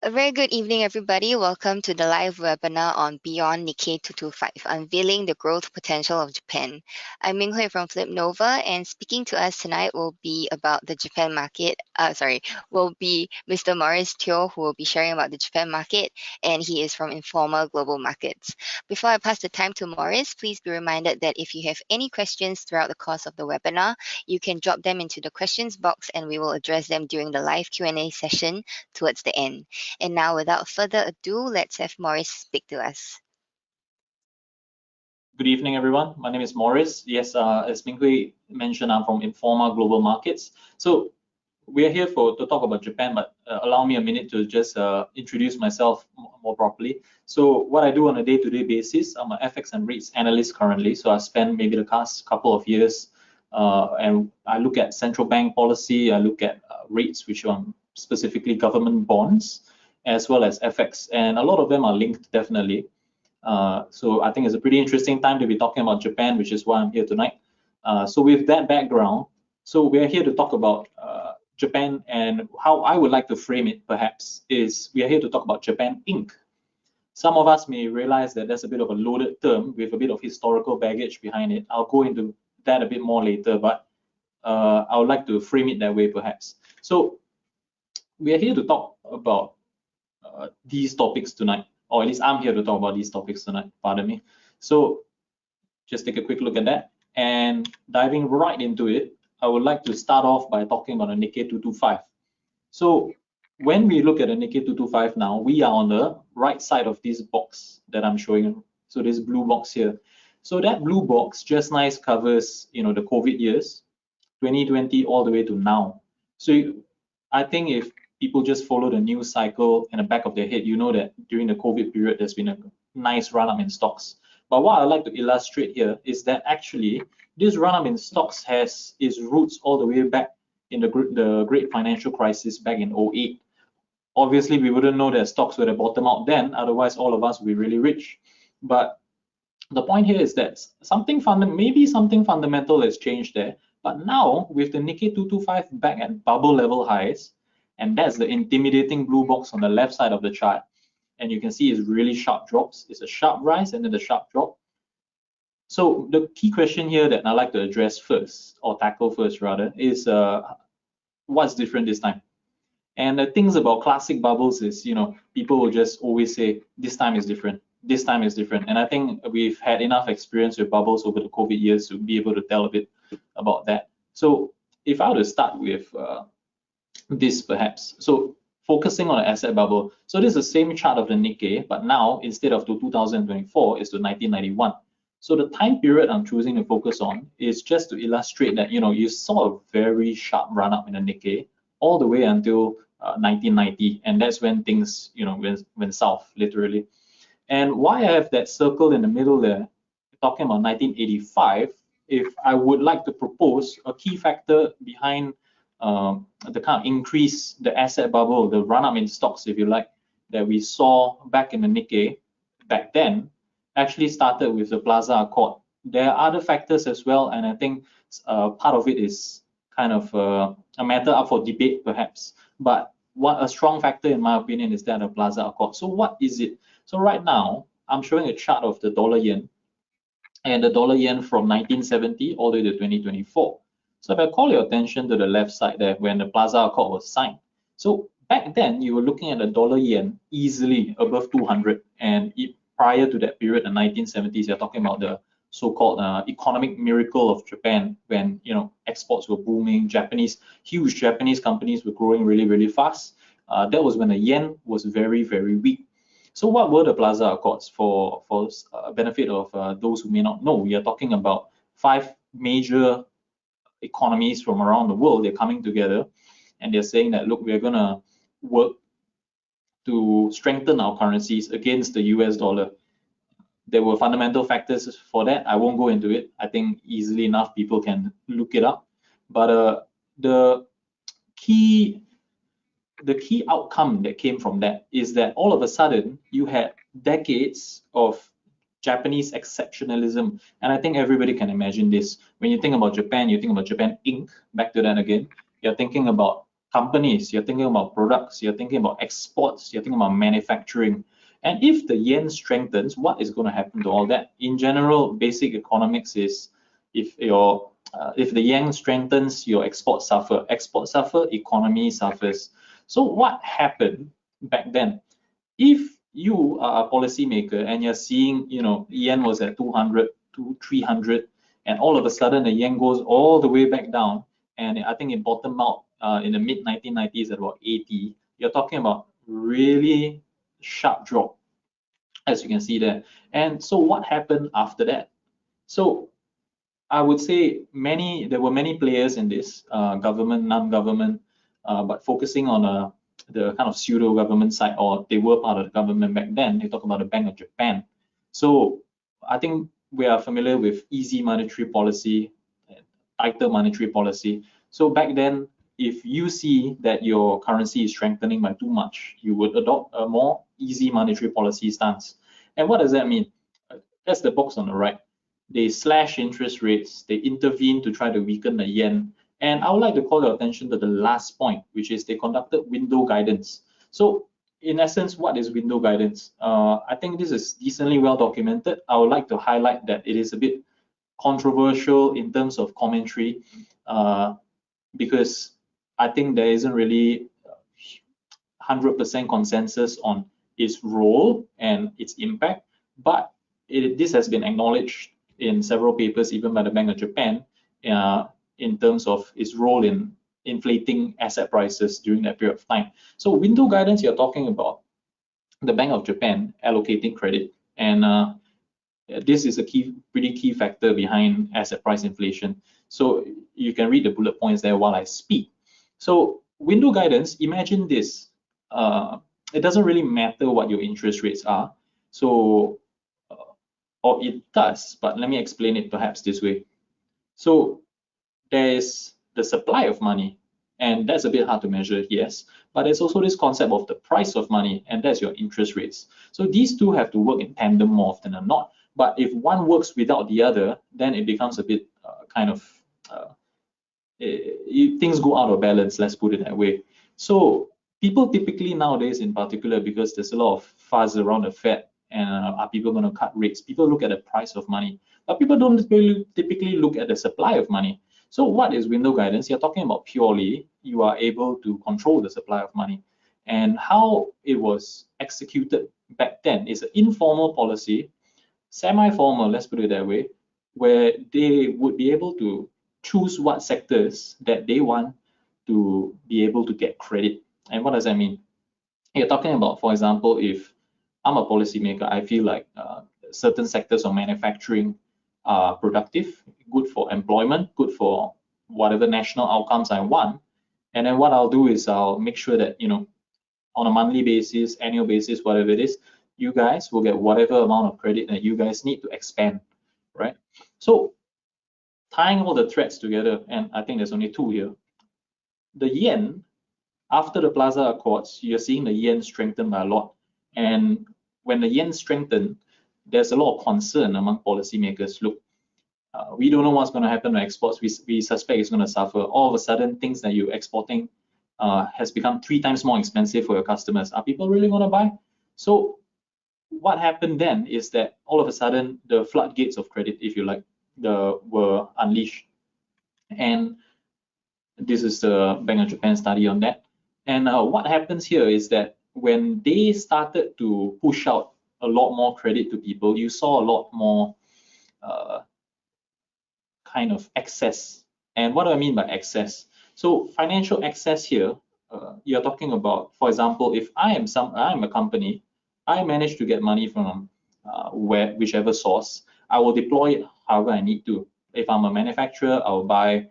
A very good evening, everybody. Welcome to the live webinar on Beyond Nikkei 225, Unveiling the Growth Potential of Japan. I'm Ming Hui from Phillip Nova, and speaking to us tonight will be about the Japan market. Will be Mr. Morris Teo, who will be sharing about the Japan market, and he is from Informal Global Markets. Before I pass the time to Morris, please be reminded that if you have any questions throughout the course of the webinar, you can drop them into the questions box, and we will address them during the live Q&A session towards the end. And now, without further ado, let's have Morris speak to us. Good evening, everyone. My name is Morris. Yes, as Minghui mentioned, I'm from Informa Global Markets. So we're here to talk about Japan, but allow me a minute to just introduce myself more properly. So what I do on a day-to-day basis, I'm an FX and rates analyst currently. So I spent maybe the past couple of years, and I look at central bank policy, I look at rates, which are specifically government bonds, as well as FX, and a lot of them are linked definitely. So I think it's a pretty interesting time to be talking about Japan, which is why I'm here tonight. So with that background, so we're here to talk about Japan, and how I would like to frame it perhaps is we are here to talk about Japan Inc. Some of us may realize that that's a bit of a loaded term with a bit of historical baggage behind it. I'll go into that a bit more later, but I would like to frame it that way perhaps. So we are here to talk about these topics tonight, or at least I'm here to talk about these topics tonight, pardon me. So just take a quick look at that, and diving right into it, I would like to start off by talking about the Nikkei 225. So when we look at the Nikkei 225 now, we are on the right side of this box that I'm showing you. So this blue box here. So that blue box just nice covers, the COVID years, 2020 all the way to now. So I think if people just follow the news cycle in the back of their head, you know that during the COVID period, there's been a nice run up in stocks. But what I'd like to illustrate here is that actually this run up in stocks has its roots all the way back in the great financial crisis back in 08. Obviously, we wouldn't know that stocks would have bottomed out then, otherwise all of us would be really rich. But the point here is that maybe something fundamental has changed there. But now with the Nikkei 225 back at bubble level highs, and that's the intimidating blue box on the left side of the chart, and you can see it's really sharp drops. It's a sharp rise and then the sharp drop. So the key question here that I'd like to address first, or tackle first rather, is what's different this time? And the things about classic bubbles is, people will just always say, this time is different, this time is different. And I think we've had enough experience with bubbles over the COVID years to be able to tell a bit about that. So if I were to start with this perhaps, so focusing on an asset bubble. So this is the same chart of the Nikkei, but now instead of to 2024, is to 1991. So the time period I'm choosing to focus on is just to illustrate that, you saw a very sharp run up in the Nikkei all the way until 1990, and that's when things, went south, literally. And why I have that circle in the middle there, talking about 1985, if I would like to propose a key factor behind the kind of increase, the asset bubble, the run up in stocks, if you like, that we saw back in the Nikkei back then, actually started with the Plaza Accord. There are other factors as well, and I think part of it is kind of a matter up for debate perhaps. But what a strong factor in my opinion is that the Plaza Accord. So what is it? So right now, I'm showing a chart of the dollar yen, and the dollar yen from 1970 all the way to 2024. So if I call your attention to the left side there, when the Plaza Accord was signed. So back then, you were looking at the dollar yen easily above 200. And prior to that period, the 1970s, you're talking about the so-called economic miracle of Japan, when exports were booming, huge Japanese companies were growing really, really fast. That was when the yen was very, very weak. So what were the Plaza Accords? For benefit of those who may not know, we are talking about 5 major economies from around the world. They're coming together and they're saying that, look, we're going to work to strengthen our currencies against the US dollar. There were fundamental factors for that. I won't go into it. I think easily enough people can look it up. But the key outcome that came from that is that all of a sudden you had decades of Japanese exceptionalism. And I think everybody can imagine this. When you think about Japan, you think about Japan Inc. Back to that again. You're thinking about companies, you're thinking about products, you're thinking about exports, you're thinking about manufacturing. And if the yen strengthens, what is going to happen to all that? In general, basic economics is if the yen strengthens, your exports suffer. Exports suffer, economy suffers. So what happened back then? If you are a policymaker and you're seeing, yen was at 200 to 300, and all of a sudden the yen goes all the way back down, and I think it bottomed out in the mid 1990s at about 80. You're talking about really sharp drop, as you can see there. And so what happened after that? So I would say there were many players in this, government, non-government, but focusing on the kind of pseudo-government side, or they were part of the government back then. They talk about the Bank of Japan. So I think we are familiar with easy monetary policy, tighter monetary policy. So back then, if you see that your currency is strengthening by too much, you would adopt a more easy monetary policy stance. And what does that mean? That's the box on the right. They slash interest rates, they intervene to try to weaken the yen. And I would like to call your attention to the last point, which is they conducted window guidance. So in essence, what is window guidance? I think this is decently well documented. I would like to highlight that it is a bit controversial in terms of commentary, because I think there isn't really 100% consensus on its role and its impact, but this has been acknowledged in several papers, even by the Bank of Japan, in terms of its role in inflating asset prices during that period of time. So window guidance, you're talking about the Bank of Japan allocating credit, and this is a pretty key factor behind asset price inflation. So you can read the bullet points there while I speak. So window guidance, imagine this. It doesn't really matter what your interest rates are. So, or it does, but let me explain it perhaps this way. So there is the supply of money, and that's a bit hard to measure, yes, but there's also this concept of the price of money, and that's your interest rates. So these two have to work in tandem more often than not. But if one works without the other, then it becomes a bit things go out of balance, let's put it that way. So people typically nowadays in particular, because there's a lot of fuzz around the Fed, and are people going to cut rates? People look at the price of money, but people don't really typically look at the supply of money. So what is window guidance? You're talking about purely you are able to control the supply of money. And how it was executed back then is an informal policy, semi-formal, let's put it that way, where they would be able to choose what sectors that they want to be able to get credit. And what does that mean? You're talking about, for example, if I'm a policymaker, I feel like certain sectors of manufacturing are productive, good for employment, good for whatever national outcomes I want. And then what I'll do is I'll make sure that, on a monthly basis, annual basis, whatever it is, you guys will get whatever amount of credit that you guys need to expand, right? So tying all the threads together, and I think there's only two here. The yen, after the Plaza Accords, you're seeing the yen strengthen by a lot. And when the yen strengthened, there's a lot of concern among policymakers. Look, we don't know what's going to happen to exports. We suspect it's going to suffer. All of a sudden, things that you're exporting has become 3 times more expensive for your customers. Are people really going to buy? So what happened then is that all of a sudden, the floodgates of credit, if you like, were unleashed. And this is the Bank of Japan study on that. And what happens here is that when they started to push out a lot more credit to people, you saw a lot more kind of excess. And what do I mean by excess? So financial excess here, you're talking about, for example, if I am a company, I manage to get money from whichever source, I will deploy it however I need to. If I'm a manufacturer, I'll buy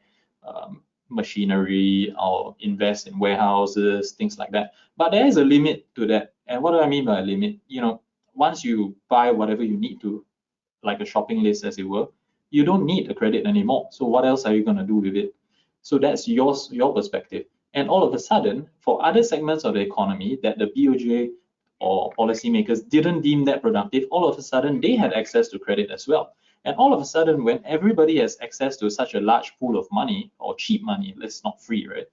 machinery, I'll invest in warehouses, things like that. But there is a limit to that. And what do I mean by a limit? Once you buy whatever you need to, like a shopping list as it were, you don't need a credit anymore. So what else are you going to do with it? So that's your perspective. And all of a sudden, for other segments of the economy that the BOJ or policymakers didn't deem that productive, all of a sudden they had access to credit as well. And all of a sudden, when everybody has access to such a large pool of money, or cheap money, let's not free, right?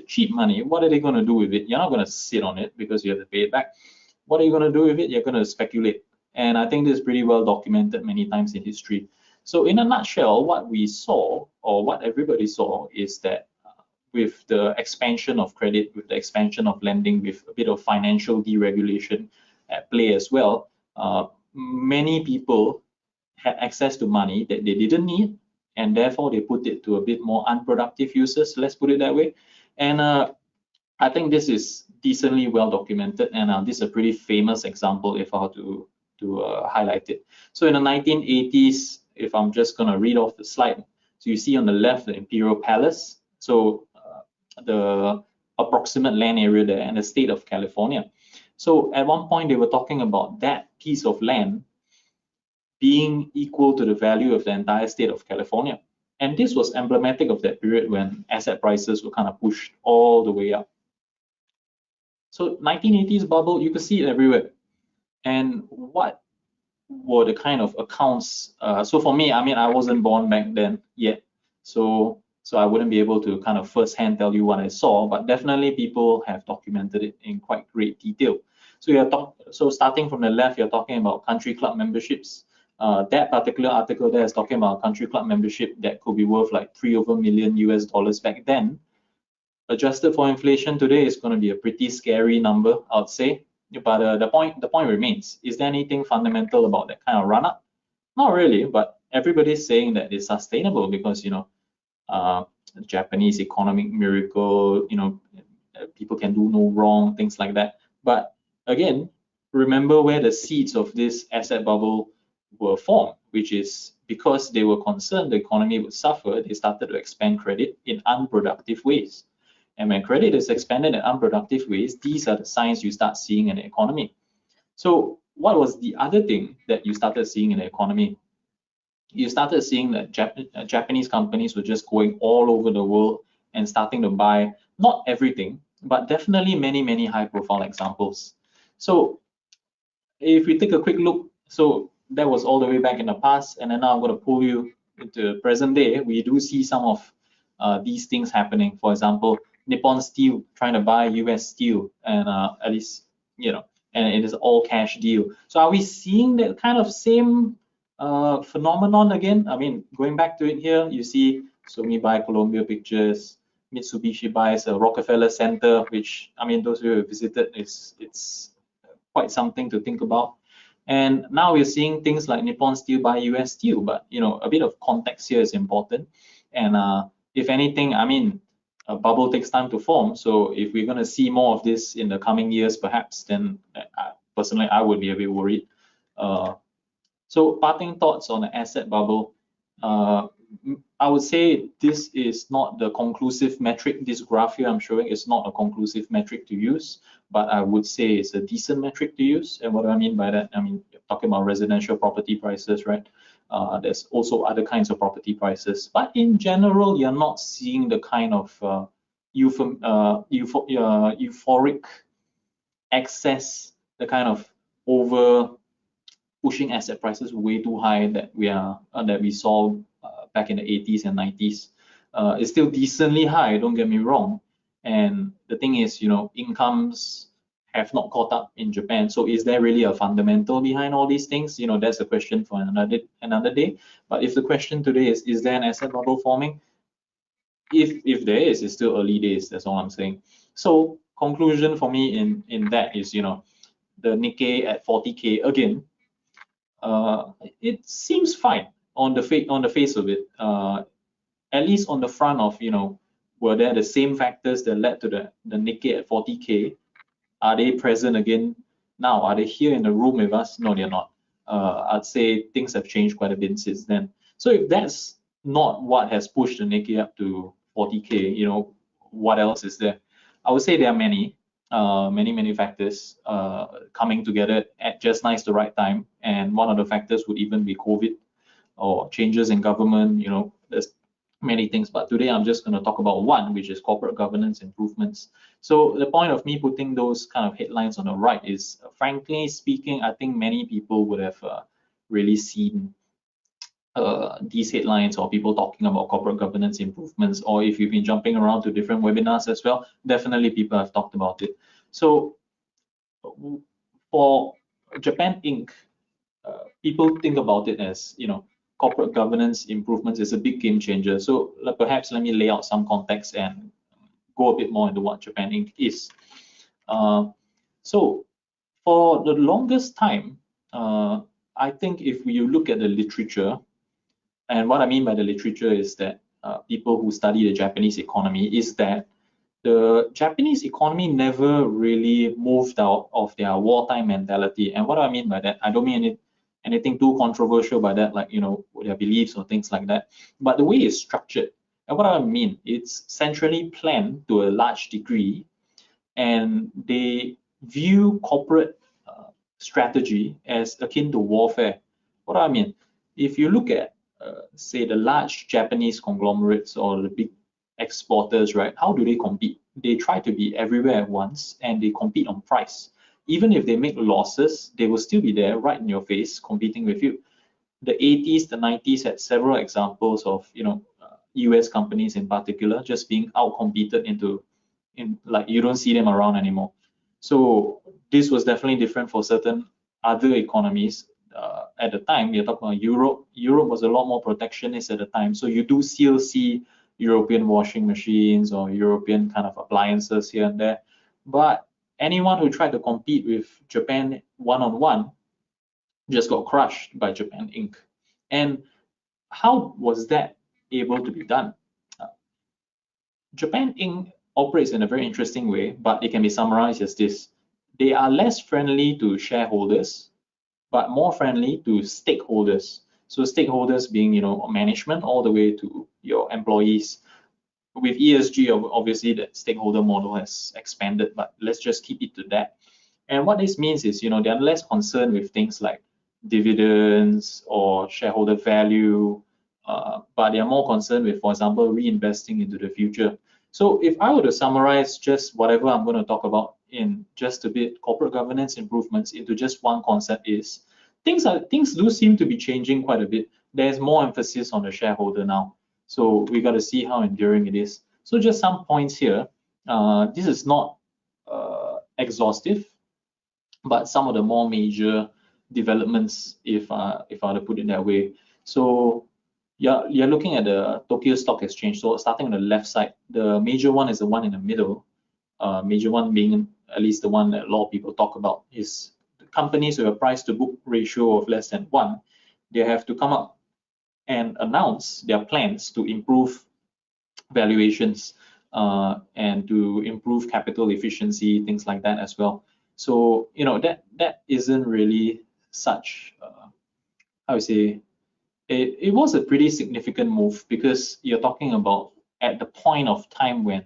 cheap money, what are they going to do with it? You're not going to sit on it because you have to pay it back. What are you going to do with it? You're going to speculate. And I think this is pretty well documented many times in history. So in a nutshell, what we saw, or what everybody saw, is that with the expansion of credit, with the expansion of lending, with a bit of financial deregulation at play as well, many people had access to money that they didn't need, and therefore they put it to a bit more unproductive uses, let's put it that way. And I think this is decently well documented, and this is a pretty famous example if I were to highlight it. So in the 1980s, if I'm just going to read off the slide, so you see on the left the Imperial Palace, so the approximate land area there, and the state of California. So at one point they were talking about that piece of land being equal to the value of the entire state of California. And this was emblematic of that period when asset prices were kind of pushed all the way up. So 1980s bubble, you could see it everywhere. And what were the kind of accounts? So for me, I mean, I wasn't born back then yet, so I wouldn't be able to kind of firsthand tell you what I saw, but definitely people have documented it in quite great detail. So starting from the left, you're talking about country club memberships. That particular article there is talking about country club membership that could be worth like $3 million US back then. Adjusted for inflation today is going to be a pretty scary number, I would say. But the point remains: is there anything fundamental about that kind of run up? Not really, but everybody's saying that it's sustainable because Japanese economic miracle, people can do no wrong, things like that. But again, remember where the seeds of this asset bubble were formed, which is because they were concerned the economy would suffer, they started to expand credit in unproductive ways. And when credit is expanded in unproductive ways, these are the signs you start seeing in the economy. So what was the other thing that you started seeing in the economy? You started seeing that Japanese companies were just going all over the world and starting to buy, not everything, but definitely many, many high-profile examples. So if we take a quick look, so that was all the way back in the past, and then now I'm going to pull you into present day. We do see some of these things happening. For example, Nippon Steel trying to buy US Steel, and at least, and it is all cash deal. So are we seeing that kind of same phenomenon again? I mean, going back to it here, you see Sony buy Columbia Pictures, Mitsubishi buys a Rockefeller Center, which, I mean, those who have visited, it's quite something to think about. And now we're seeing things like Nippon Steel buy US Steel, but a bit of context here is important. And if anything, I mean, a bubble takes time to form. So if we're going to see more of this in the coming years, perhaps, then personally, I would be a bit worried. So parting thoughts on the asset bubble. I would say this is not the conclusive metric. This graph here I'm showing is not a conclusive metric to use, but I would say it's a decent metric to use. And what do I mean by that? I mean, talking about residential property prices, right? There's also other kinds of property prices, but in general, you're not seeing the kind of euphoric excess, the kind of over pushing asset prices way too high that we saw back in the 80s and 90s. It's still decently high, don't get me wrong. And the thing is, incomes have not caught up in Japan. So is there really a fundamental behind all these things? That's a question for another day. But if the question today is there an asset bubble forming? If there is, it's still early days. That's all I'm saying. So conclusion for me in that is, the Nikkei at 40K again. It seems fine on the face of it. At least on the front of, were there the same factors that led to the Nikkei at 40K? Are they present again now? Are they here in the room with us? No, they're not. I'd say things have changed quite a bit since then. So if that's not what has pushed the Nikkei up to 40K, what else is there? I would say there are many factors coming together at just nice the right time. And one of the factors would even be COVID or changes in government. There's many things, but today I'm just going to talk about one, which is corporate governance improvements. So the point of me putting those kind of headlines on the right is, frankly speaking, I think many people would have really seen these headlines or people talking about corporate governance improvements, or if you've been jumping around to different webinars as well, definitely people have talked about it. So for Japan Inc., people think about it as, corporate governance improvements is a big game changer. So perhaps let me lay out some context and go a bit more into what Japan Inc. is. So for the longest time, I think if you look at the literature, and what I mean by the literature is that people who study the Japanese economy, is that the Japanese economy never really moved out of their wartime mentality. And what do I mean by that? I don't mean anything too controversial by that, like, their beliefs or things like that. But the way it's structured, and what I mean, it's centrally planned to a large degree, and they view corporate strategy as akin to warfare. What do I mean? If you look at, say, the large Japanese conglomerates or the big exporters, right? How do they compete? They try to be everywhere at once, and they compete on price. Even if they make losses, they will still be there right in your face competing with you. The 80s, the 90s had several examples of, US companies in particular just being outcompeted like you don't see them around anymore. So this was definitely different for certain other economies. At the time, you're talking about Europe. Europe was a lot more protectionist at the time. So you do still see European washing machines or European kind of appliances here and there. But anyone who tried to compete with Japan one-on-one just got crushed by Japan Inc. And how was that able to be done? Japan Inc. operates in a very interesting way, but it can be summarized as this. They are less friendly to shareholders, but more friendly to stakeholders. So stakeholders being, management all the way to your employees. With ESG, obviously that stakeholder model has expanded, but let's just keep it to that. And what this means is, they're less concerned with things like dividends or shareholder value, but they are more concerned with, for example, reinvesting into the future. So if I were to summarize just whatever I'm going to talk about in just a bit, corporate governance improvements into just one concept is, things do seem to be changing quite a bit. There's more emphasis on the shareholder now. So we got to see how enduring it is. So just some points here. This is not exhaustive, but some of the more major developments, if I were to put it that way. So you're looking at the Tokyo Stock Exchange. So starting on the left side, the major one is the one in the middle. Major one being at least the one that a lot of people talk about is the companies with a price to book ratio of less than 1. They have to come up and announce their plans to improve valuations and to improve capital efficiency, things like that as well. So that isn't really such how to say, it was a pretty significant move, because you're talking about at the point of time when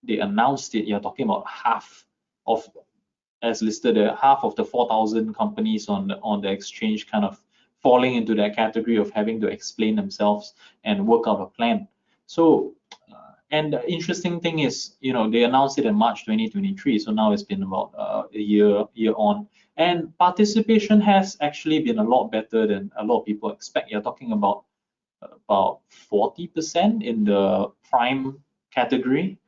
they announced it, you're talking about half of, as listed there, half of the 4,000 companies on the exchange kind of falling into that category of having to explain themselves and work out a plan. So and the interesting thing is, they announced it in March 2023, so now it's been about a year on, and participation has actually been a lot better than a lot of people expect. You're talking about 40% in the prime category,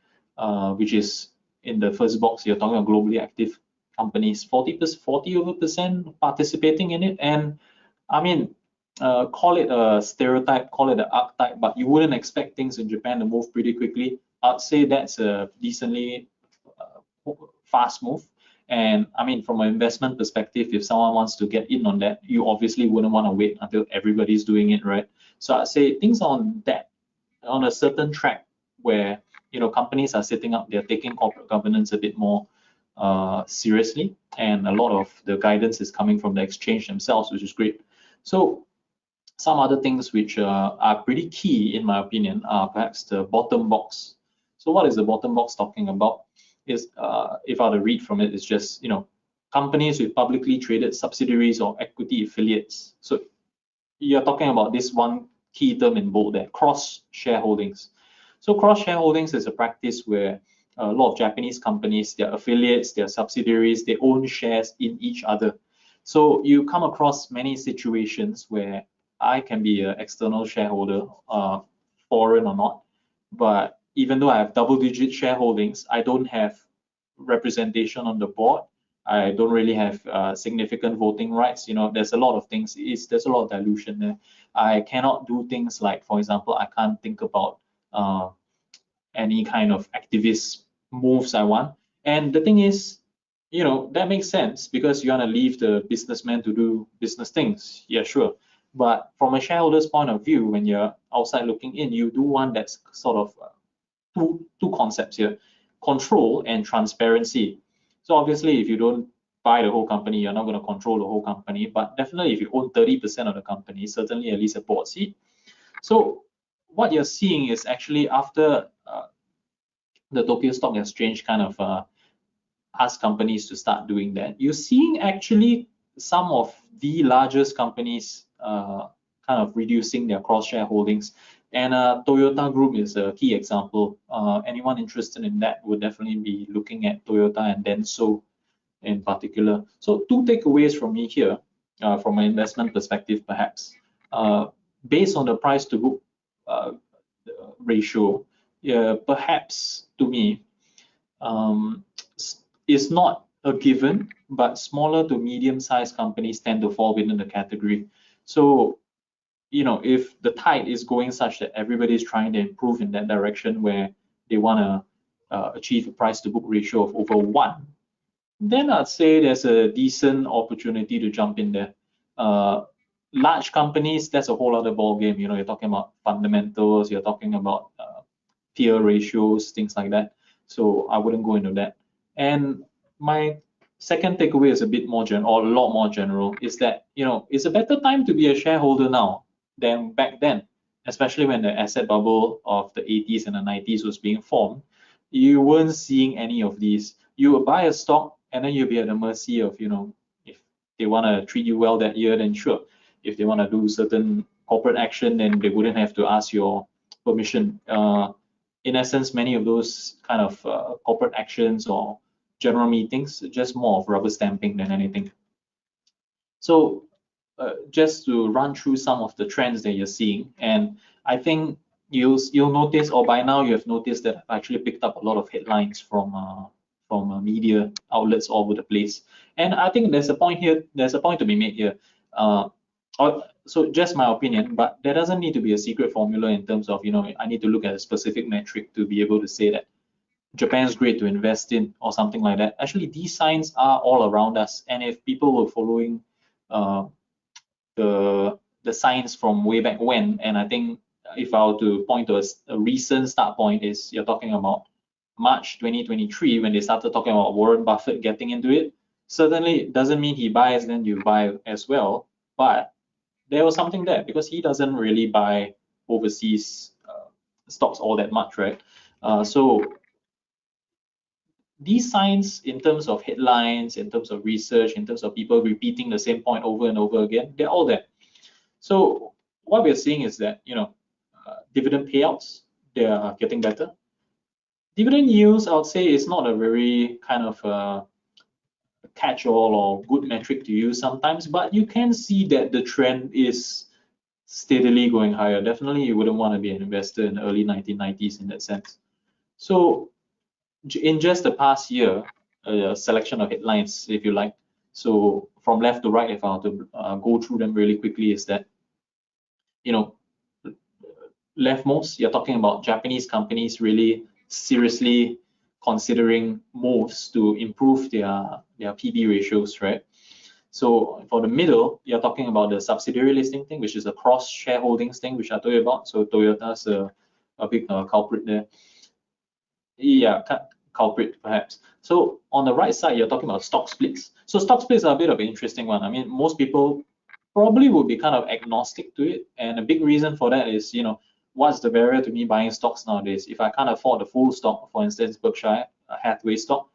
which is in the first box. You're talking about globally active companies, 40% participating in it. And I mean, call it a stereotype, call it an archetype, but you wouldn't expect things in Japan to move pretty quickly. I'd say that's a decently fast move. And I mean, from an investment perspective, if someone wants to get in on that, you obviously wouldn't want to wait until everybody's doing it, right? So I'd say things on a certain track where companies are sitting up, they're taking corporate governance a bit more seriously, and a lot of the guidance is coming from the exchange themselves, which is great. So some other things which are pretty key, in my opinion, are perhaps the bottom box. So what is the bottom box talking about? Is if I were to read from it, it's just companies with publicly traded subsidiaries or equity affiliates. So you're talking about this one key term in bold there, cross shareholdings. So cross shareholdings is a practice where a lot of Japanese companies, their affiliates, their subsidiaries, they own shares in each other. So you come across many situations where I can be an external shareholder, foreign or not, but even though I have double-digit shareholdings, I don't have representation on the board. I don't really have significant voting rights. There's a lot of things. There's a lot of dilution there. I cannot do things like, for example, I can't think about any kind of activist moves I want. And the thing is, that makes sense because you want to leave the businessman to do business things. Yeah, sure. But from a shareholder's point of view, when you're outside looking in, you do want that sort of two concepts here: control and transparency. So obviously, if you don't buy the whole company, you're not going to control the whole company. But definitely, if you own 30% of the company, certainly at least a board seat. So what you're seeing is actually after the Tokyo Stock Exchange kind of asked companies to start doing that, you're seeing actually some of the largest companies kind of reducing their cross shareholdings. And Toyota Group is a key example. Anyone interested in that would definitely be looking at Toyota and Denso in particular. So two takeaways from me here, from an investment perspective, perhaps. Based on the price to book ratio, perhaps to me, is not a given, but smaller to medium-sized companies tend to fall within the category. So, if the tide is going such that everybody is trying to improve in that direction where they want to achieve a price-to-book ratio of over 1, then I'd say there's a decent opportunity to jump in there. Large companies, that's a whole other ball game. You're talking about fundamentals, you're talking about peer ratios, things like that. So I wouldn't go into that. And my second takeaway is a bit more general, or a lot more general, is that it's a better time to be a shareholder now than back then, especially when the asset bubble of the 80s and the 90s was being formed. You weren't seeing any of these. You would buy a stock and then you'll be at the mercy of, if they want to treat you well that year, then sure. If they want to do certain corporate action, then they wouldn't have to ask your permission. In essence, many of those kind of corporate actions or general meetings, just more of rubber stamping than anything. So just to run through some of the trends that you're seeing, and I think you'll notice, or by now you have noticed that I've actually picked up a lot of headlines from media outlets all over the place. And I think there's a point here, there's a point to be made here. So just my opinion, but there doesn't need to be a secret formula in terms of, I need to look at a specific metric to be able to say that Japan's great to invest in or something like that. Actually, these signs are all around us. And if people were following the signs from way back when, and I think if I were to point to a recent start point, is you're talking about March 2023 when they started talking about Warren Buffett getting into it. Certainly it doesn't mean he buys, then you buy as well. But there was something there because he doesn't really buy overseas stocks all that much, right? So these signs in terms of headlines, in terms of research, in terms of people repeating the same point over and over again, they're all there. So what we're seeing is that, dividend payouts, they are getting better. Dividend yields, I would say, is not a very kind of catch-all or good metric to use sometimes, but you can see that the trend is steadily going higher. Definitely, you wouldn't want to be an investor in the early 1990s in that sense. So in just the past year, a selection of headlines, if you like. So from left to right, if I were to go through them really quickly, is that, leftmost, you're talking about Japanese companies really seriously considering moves to improve their PB ratios, right? So for the middle, you're talking about the subsidiary listing thing, which is a cross shareholdings thing, which I told you about. So Toyota's a big culprit there. Yeah, culprit perhaps. So on the right side, you're talking about stock splits. So stock splits are a bit of an interesting one. I mean, most people probably would be kind of agnostic to it. And a big reason for that is, what's the barrier to me buying stocks nowadays? If I can't afford the full stock, for instance, Berkshire Hathaway stock,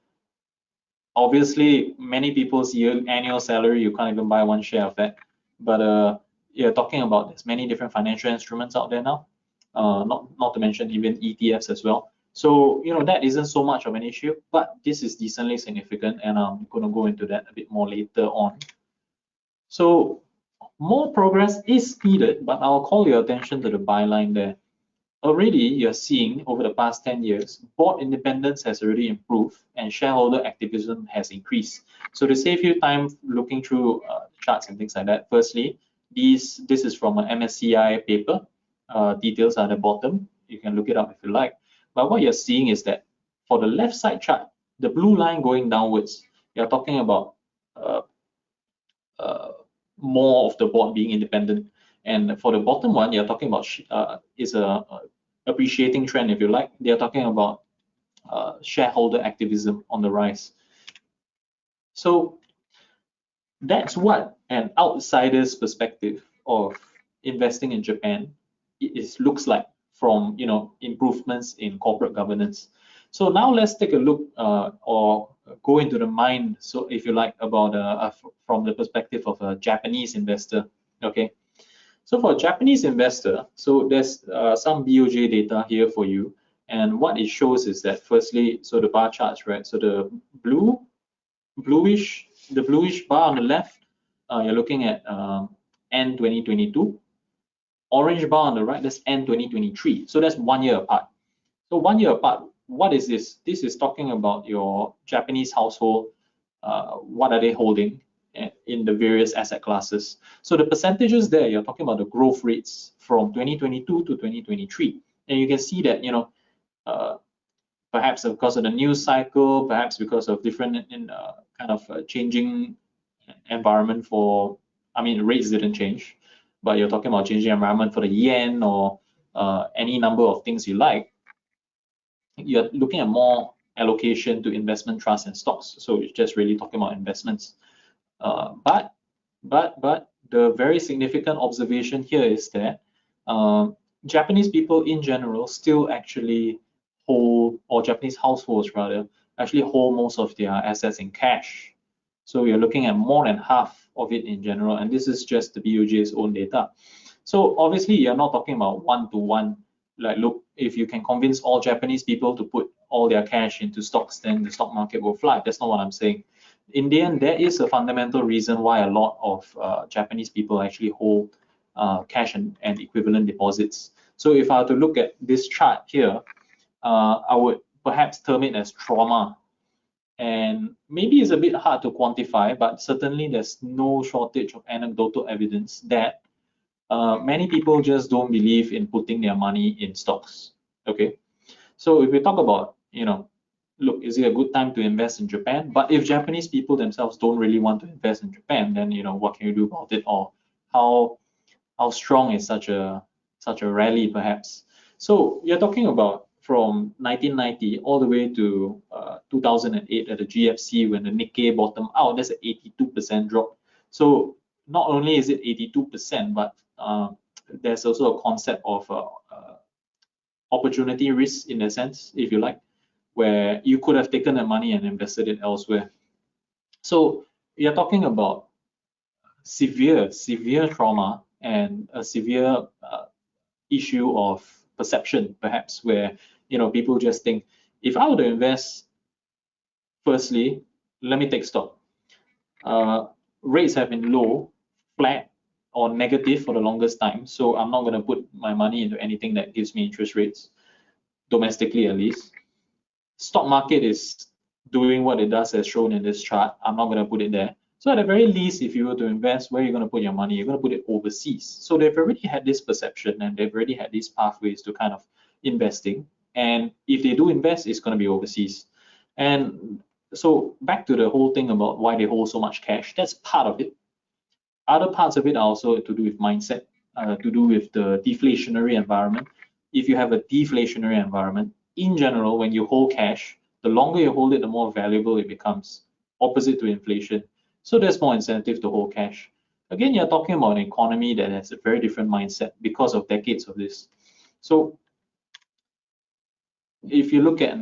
obviously many people's annual salary, you can't even buy one share of that. But you're talking about there's many different financial instruments out there now, not to mention even ETFs as well. So that isn't so much of an issue, but this is decently significant, and I'm going to go into that a bit more later on. So more progress is needed, but I'll call your attention to the byline there. Already, you're seeing over the past 10 years, board independence has already improved and shareholder activism has increased. So to save you time looking through charts and things like that, firstly, this is from an MSCI paper. Details are at the bottom. You can look it up if you like. But what you're seeing is that for the left side chart, the blue line going downwards, you're talking about more of the board being independent. And for the bottom one, you're talking about is a appreciating trend, if you like. They're talking about shareholder activism on the rise. So that's what an outsider's perspective of investing in Japan looks like from improvements in corporate governance. So now let's take a look or go into the mind, so if you like, about from the perspective of a Japanese investor. Okay, so for a Japanese investor, so there's some BOJ data here for you, and what it shows is that firstly, so the bar charts, right? So the bluish bar on the left, you're looking at end 2022. Orange bar on the right, that's end 2023. So that's 1 year apart. So 1 year apart, what is this? This is talking about your Japanese household. What are they holding in the various asset classes? So the percentages there, you're talking about the growth rates from 2022 to 2023. And you can see that, perhaps because of the news cycle, perhaps because of different kind of changing environment for, rates didn't change, but you're talking about changing environment for the yen or any number of things you like. You're looking at more allocation to investment trusts and stocks. So it's just really talking about investments. But the very significant observation here is that Japanese people in general still actually hold, or Japanese households rather, actually hold most of their assets in cash. So we are looking at more than half of it in general, and this is just the BOJ's own data. So obviously you're not talking about one-to-one, like, look, if you can convince all Japanese people to put all their cash into stocks, then the stock market will fly. That's not what I'm saying. In the end, there is a fundamental reason why a lot of Japanese people actually hold cash and equivalent deposits. So if I were to look at this chart here, I would perhaps term it as trauma. And maybe it's a bit hard to quantify, but certainly there's no shortage of anecdotal evidence that many people just don't believe in putting their money in stocks. Okay, so if we talk about, look, is it a good time to invest in Japan? But if Japanese people themselves don't really want to invest in Japan, then what can you do about it? Or how strong is such a rally, perhaps? So you're talking about from 1990 all the way to 2008 at the GFC, when the Nikkei bottomed out. That's an 82% drop. So not only is it 82%, but there's also a concept of opportunity risk, in a sense, if you like, where you could have taken the money and invested it elsewhere. So you're talking about severe trauma and a severe issue of perception, perhaps, where people just think, if I were to invest, firstly, let me take stock. Rates have been low, flat, or negative for the longest time, so I'm not going to put my money into anything that gives me interest rates, domestically at least. Stock market is doing what it does as shown in this chart. I'm not going to put it there. So at the very least, if you were to invest, where are you going to put your money? You're going to put it overseas. So they've already had this perception, and they've already had these pathways to kind of investing. And if they do invest, it's going to be overseas. And so back to the whole thing about why they hold so much cash, that's part of it. Other parts of it are also to do with mindset, to do with the deflationary environment. If you have a deflationary environment, in general, when you hold cash, the longer you hold it, the more valuable it becomes, opposite to inflation. So there's more incentive to hold cash. Again, you're talking about an economy that has a very different mindset because of decades of this. So if you look at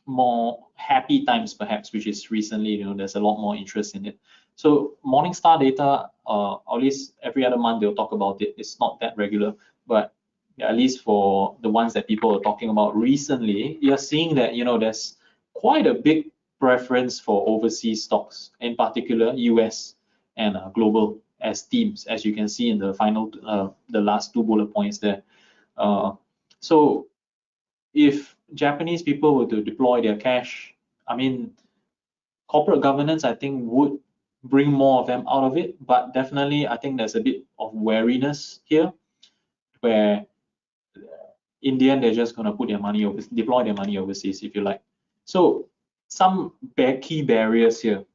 more happy times, perhaps, which is recently, there's a lot more interest in it. So Morningstar data, at least every other month they'll talk about it. It's not that regular, but at least for the ones that people are talking about recently, you're seeing that there's quite a big preference for overseas stocks, in particular US and global. as themes, as you can see in the final, the last two bullet points there. So if Japanese people were to deploy their cash, I mean, corporate governance, I think, would bring more of them out of it, but definitely I think there's a bit of wariness here, where in the end they're just going to put their money over, deploy their money overseas, if you like. So some key barriers here,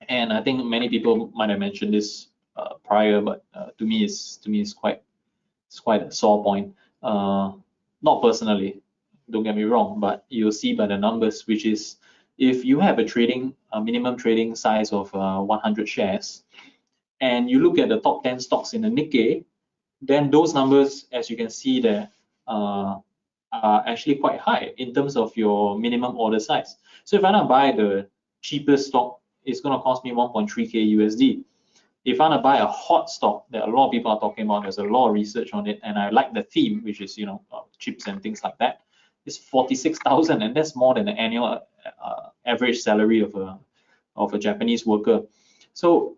and I think many people might have mentioned this prior, but to me it's quite a sore point. Not personally, don't get me wrong, but you'll see by the numbers, which is if you have a minimum trading size of 100 shares, and you look at the top 10 stocks in the Nikkei, then those numbers, as you can see there, are actually quite high in terms of your minimum order size. So if I want to buy the cheapest stock, it's going to cost me 1.3k USD. If I want to buy a hot stock that a lot of people are talking about, there's a lot of research on it, and I like the theme, which is chips and things like that, it's 46,000, and that's more than the annual average salary of a Japanese worker. So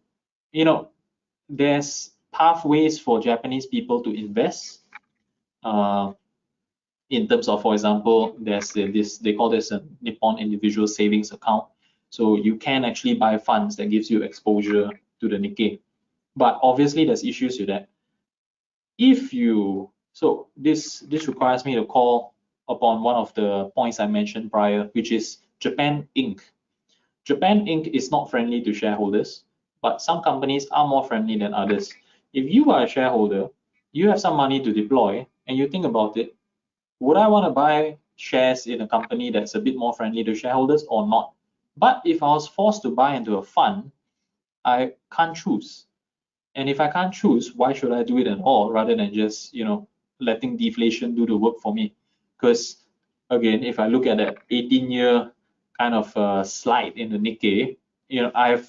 there's pathways for Japanese people to invest. In terms of, for example, there's this, they call this a Nippon individual savings account. So you can actually buy funds that gives you exposure to the Nikkei. But obviously there's issues with that. So this requires me to call upon one of the points I mentioned prior, which is Japan Inc. Japan Inc. is not friendly to shareholders, but some companies are more friendly than others. If you are a shareholder, you have some money to deploy, and you think about it, would I want to buy shares in a company that's a bit more friendly to shareholders or not? But if I was forced to buy into a fund, I can't choose. And if I can't choose, why should I do it at all rather than just, letting deflation do the work for me? Because again, if I look at that 18-year kind of slide in the Nikkei, I have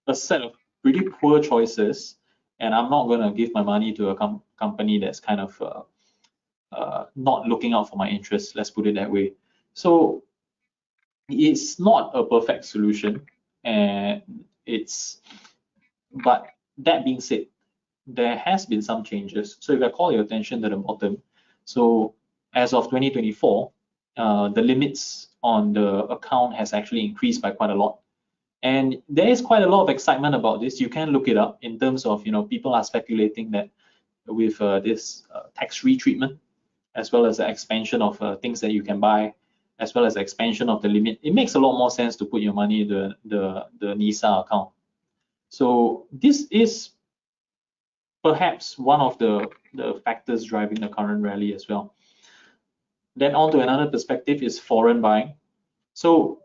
a set of pretty poor choices, and I'm not going to give my money to a company that's kind of not looking out for my interests, let's put it that way. So it's not a perfect solution, and but that being said, there has been some changes. So if I call your attention to the bottom, so as of 2024, the limits on the account has actually increased by quite a lot. And there is quite a lot of excitement about this. You can look it up in terms of, people are speculating that with this tax-free treatment, as well as the expansion of things that you can buy, as well as the expansion of the limit, it makes a lot more sense to put your money in the NISA account. So this is perhaps one of the factors driving the current rally as well. Then on to another perspective is foreign buying. So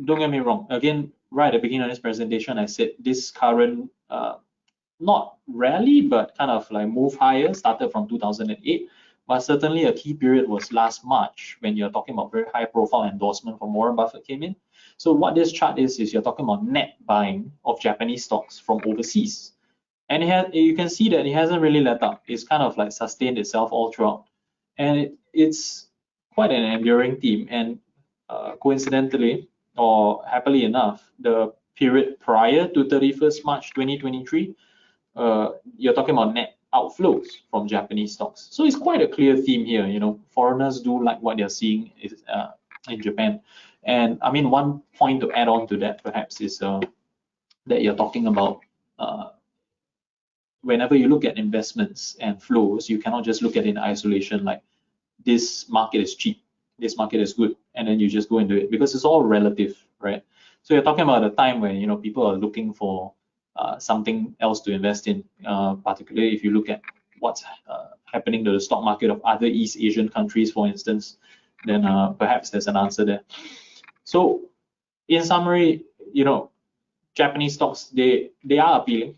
don't get me wrong, again, right at the beginning of this presentation, I said this current, not rally, but kind of like move higher started from 2008. But certainly a key period was last March when you're talking about very high profile endorsement from Warren Buffett came in. So what this chart is you're talking about net buying of Japanese stocks from overseas. And you can see that it hasn't really let up. It's kind of like sustained itself all throughout. And it's quite an enduring theme. And coincidentally, or happily enough, the period prior to 31st March 2023, you're talking about net outflows from Japanese stocks. So it's quite a clear theme here. Foreigners do like what they're seeing in Japan. And I mean, one point to add on to that perhaps is that you're talking about whenever you look at investments and flows, you cannot just look at it in isolation, like this market is cheap, this market is good, and then you just go into it, because it's all relative, right? So you're talking about a time when people are looking for something else to invest in, particularly if you look at what's happening to the stock market of other East Asian countries, for instance, then perhaps there's an answer there. So in summary, Japanese stocks, they are appealing.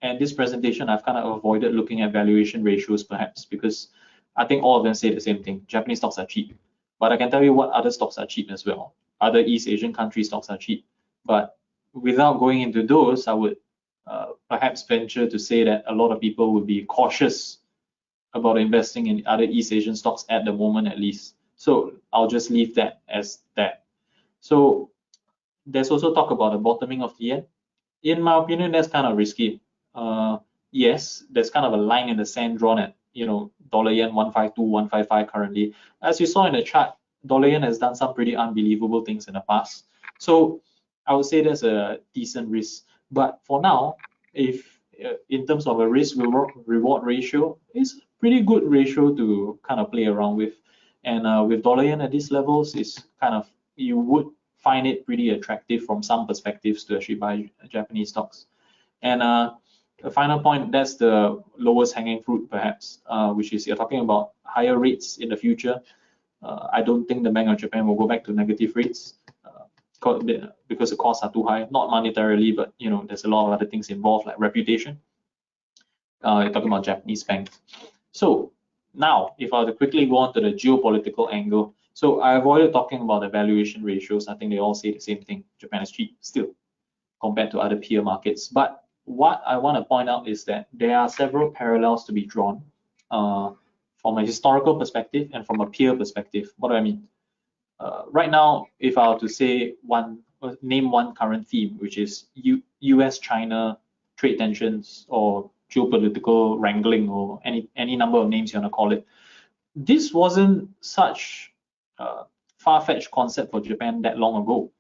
And this presentation, I've kind of avoided looking at valuation ratios perhaps, because I think all of them say the same thing. Japanese stocks are cheap. But I can tell you what other stocks are cheap as well. Other East Asian country stocks are cheap. But without going into those, I would perhaps venture to say that a lot of people would be cautious about investing in other East Asian stocks at the moment, at least. So I'll just leave that as that. So there's also talk about the bottoming of the yen. In my opinion, that's kind of risky. Yes, there's kind of a line in the sand drawn at, dollar yen 152, 155 currently. As you saw in the chart, dollar yen has done some pretty unbelievable things in the past. So I would say there's a decent risk. But for now, if in terms of a risk reward ratio, it's a pretty good ratio to kind of play around with. And with dollar yen at these levels, it's kind of, you would find it pretty attractive from some perspectives to actually buy Japanese stocks. And the final point, that's the lowest hanging fruit perhaps, which is you're talking about higher rates in the future. I don't think the Bank of Japan will go back to negative rates because the costs are too high, not monetarily, but there's a lot of other things involved like reputation. You're talking about Japanese banks. So now, if I were to quickly go on to the geopolitical angle, so I avoided talking about the valuation ratios. I think they all say the same thing. Japan is cheap still compared to other peer markets. But what I want to point out is that there are several parallels to be drawn from a historical perspective and from a peer perspective. What do I mean? Right now, if I were to say name one current theme, which is US-China trade tensions or geopolitical wrangling or any number of names you want to call it, this wasn't such a far-fetched concept for Japan that long ago.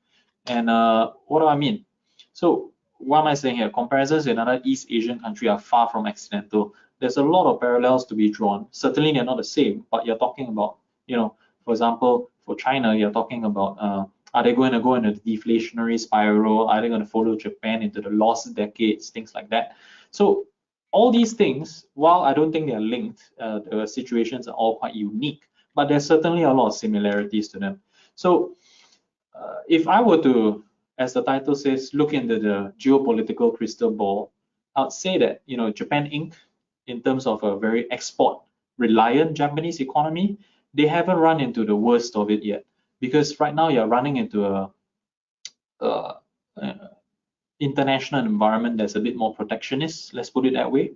And what do I mean? So what am I saying here? Comparisons with another East Asian country are far from accidental. There's a lot of parallels to be drawn. Certainly they're not the same, but you're talking about, for example, for China, you're talking about are they going to go into the deflationary spiral? Are they going to follow Japan into the lost decades? Things like that. So all these things, while I don't think they're linked, the situations are all quite unique, but there's certainly a lot of similarities to them. So if I were to, as the title says, look into the geopolitical crystal ball, I'd say that Japan Inc., in terms of a very export-reliant Japanese economy, they haven't run into the worst of it yet. Because right now you're running into a international environment that's a bit more protectionist, let's put it that way.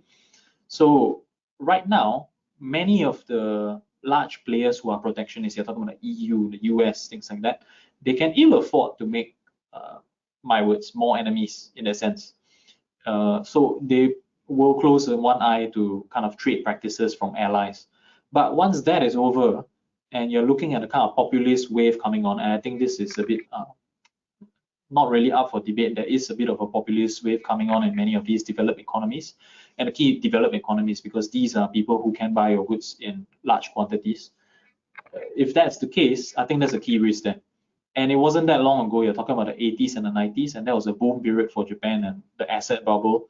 So right now, many of the large players who are protectionists, you're talking about the EU, the US, things like that, they can ill afford to make, my words, more enemies in a sense. So they will close one eye to kind of trade practices from allies. But once that is over, and you're looking at a kind of populist wave coming on, and I think this is a bit not really up for debate. There is a bit of a populist wave coming on in many of these developed economies, and the key developed economies, because these are people who can buy your goods in large quantities. If that's the case, I think there's a key risk there. And it wasn't that long ago, you're talking about the 80s and the 90s, and that was a boom period for Japan and the asset bubble.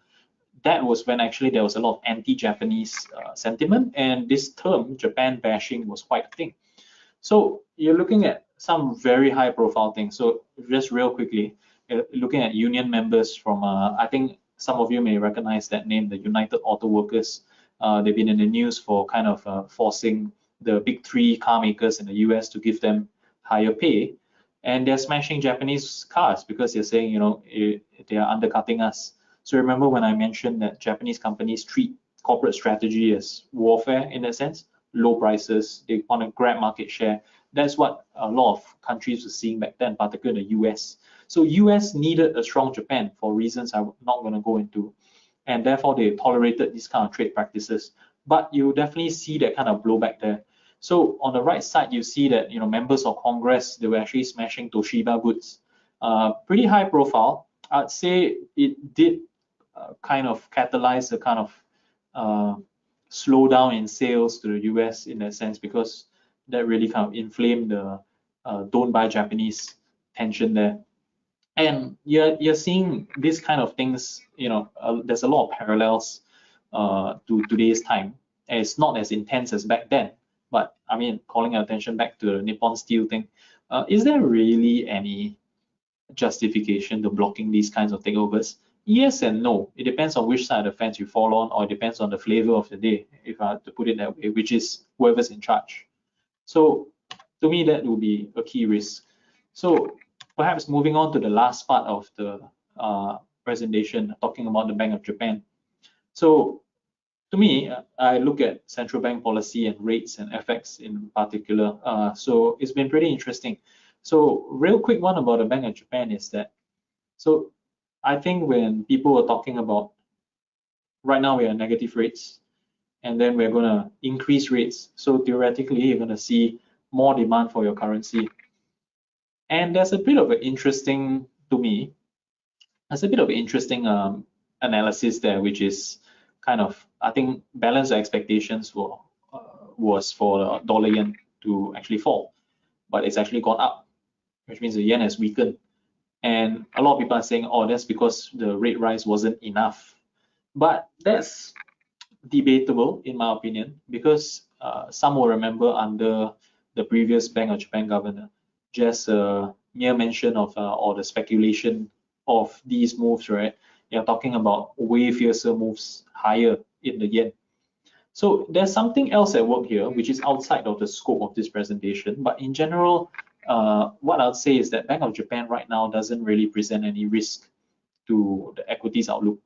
That was when actually there was a lot of anti-Japanese sentiment, and this term, Japan bashing, was quite a thing. So you're looking at some very high profile things. So just real quickly, looking at union members from, I think some of you may recognize that name, the United Auto Workers. They've been in the news for kind of forcing the big three car makers in the US to give them higher pay. And they're smashing Japanese cars because they're saying, they are undercutting us. So remember when I mentioned that Japanese companies treat corporate strategy as warfare in a sense? Low prices, they want to grab market share. That's what a lot of countries were seeing back then, particularly the US. So US needed a strong Japan for reasons I'm not going to go into. And therefore they tolerated these kind of trade practices. But you definitely see that kind of blowback there. So on the right side, you see that members of Congress, they were actually smashing Toshiba goods. Pretty high profile. I'd say it did kind of catalyze a kind of slowdown in sales to the US in that sense, because that really kind of inflamed the don't buy Japanese tension there. And you're seeing these kind of things, there's a lot of parallels to today's time. And it's not as intense as back then, but I mean, calling attention back to the Nippon Steel thing, is there really any justification to blocking these kinds of takeovers? Yes and no. It depends on which side of the fence you fall on, or it depends on the flavor of the day, if I have to put it that way, which is whoever's in charge. So to me, that would be a key risk. So perhaps moving on to the last part of the presentation, talking about the Bank of Japan. So to me, I look at central bank policy and rates and FX in particular. So it's been pretty interesting. So real quick one about the Bank of Japan is that, so I think when people were talking about right now we are negative rates, and then we're going to increase rates. So theoretically, you're going to see more demand for your currency. And there's a bit of an interesting, to me, there's a bit of an interesting analysis there, which is kind of, I think, balance the expectations for was for the dollar yen to actually fall, but it's actually gone up, which means the yen has weakened. And a lot of people are saying, oh, that's because the rate rise wasn't enough. But that's debatable in my opinion, because some will remember under the previous Bank of Japan governor, just a mere mention of or the speculation of these moves, right? You're talking about way fiercer moves higher in the yen. So there's something else at work here, which is outside of the scope of this presentation. But in general, what I'll say is that Bank of Japan right now doesn't really present any risk to the equities outlook.